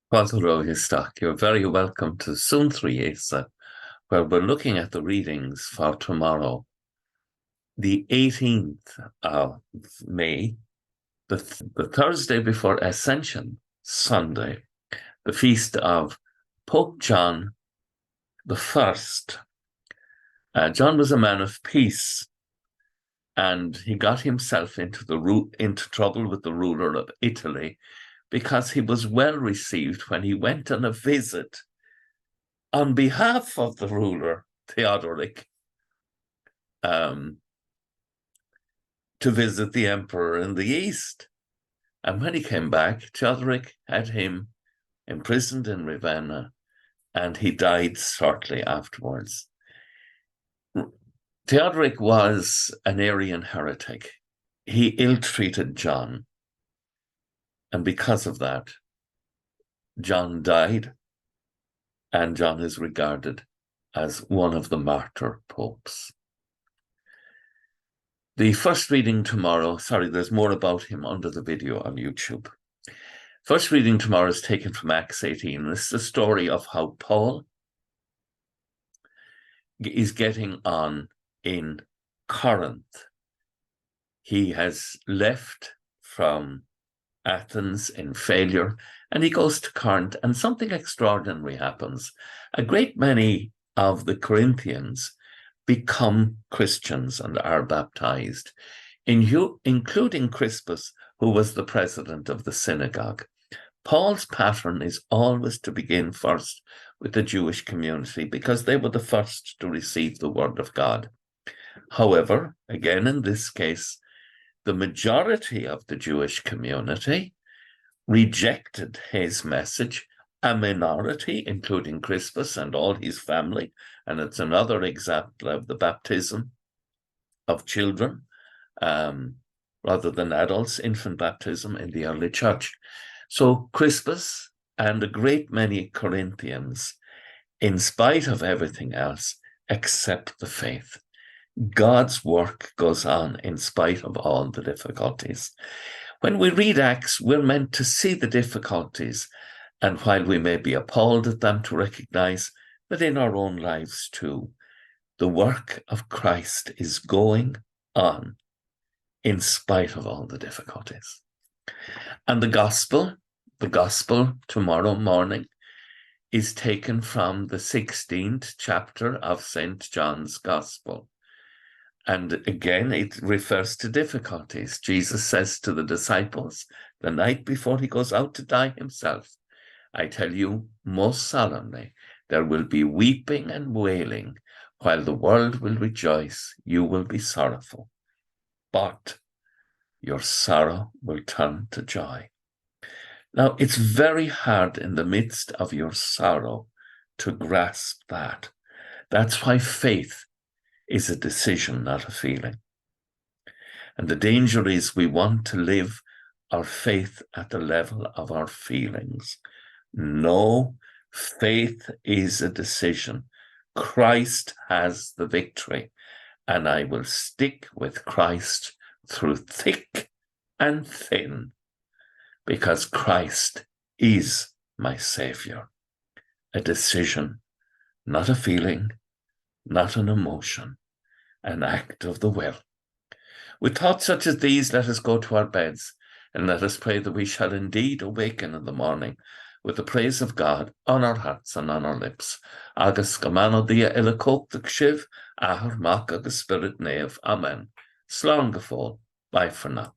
You're very welcome to Suantraí Íosa, where we're looking at the readings for tomorrow, the 18th of May, the Thursday before Ascension Sunday, the feast of Pope John I. John was a man of peace, and he got himself into trouble with the ruler of Italy because he was well received when he went on a visit on behalf of the ruler, Theodoric, to visit the emperor in the east. And when he came back, Theodoric had him imprisoned in Ravenna, and he died shortly afterwards. Theodoric was an Arian heretic. He ill-treated John, and because of that, John died, and John is regarded as one of the martyr popes. The first reading tomorrow, there's more about him under the video on YouTube. First reading tomorrow is taken from Acts 18. This is the story of how Paul is getting on in Corinth. He has left from Athens in failure, and he goes to Corinth, and something extraordinary happens. A great many of the Corinthians become Christians and are baptized, including Crispus, who was the president of the synagogue. Paul's pattern is always to begin first with the Jewish community because they were the first to receive the word of God. However, again in this case, the majority of the Jewish community rejected his message. A minority, including Crispus and all his family, and it's another example of the baptism of children rather than adults, infant baptism in the early church. So Crispus and a great many Corinthians, in spite of everything else, accept the faith. God's work goes on in spite of all the difficulties. When we read Acts, we're meant to see the difficulties, and while we may be appalled at them, to recognize that in our own lives too, the work of Christ is going on in spite of all the difficulties. And the gospel tomorrow morning is taken from the 16th chapter of St. John's Gospel. And again, it refers to difficulties. Jesus says to the disciples the night before he goes out to die himself, I tell you most solemnly, there will be weeping and wailing, while the world will rejoice. You will be sorrowful, but your sorrow will turn to joy. Now, it's very hard in the midst of your sorrow to grasp that. That's why faith is a decision, not a feeling. And the danger is we want to live our faith at the level of our feelings. No, faith is a decision. Christ has the victory, and I will stick with Christ through thick and thin, because Christ is my Savior. A decision, not a feeling, not an emotion, an act of the will. With thoughts such as these, let us go to our beds, and let us pray that we shall indeed awaken in the morning with the praise of God on our hearts and on our lips. Agus gamano dia ilakok the kshiv, ahar mak agus spirit nev. Amen. Slán go fóill. Bye for now.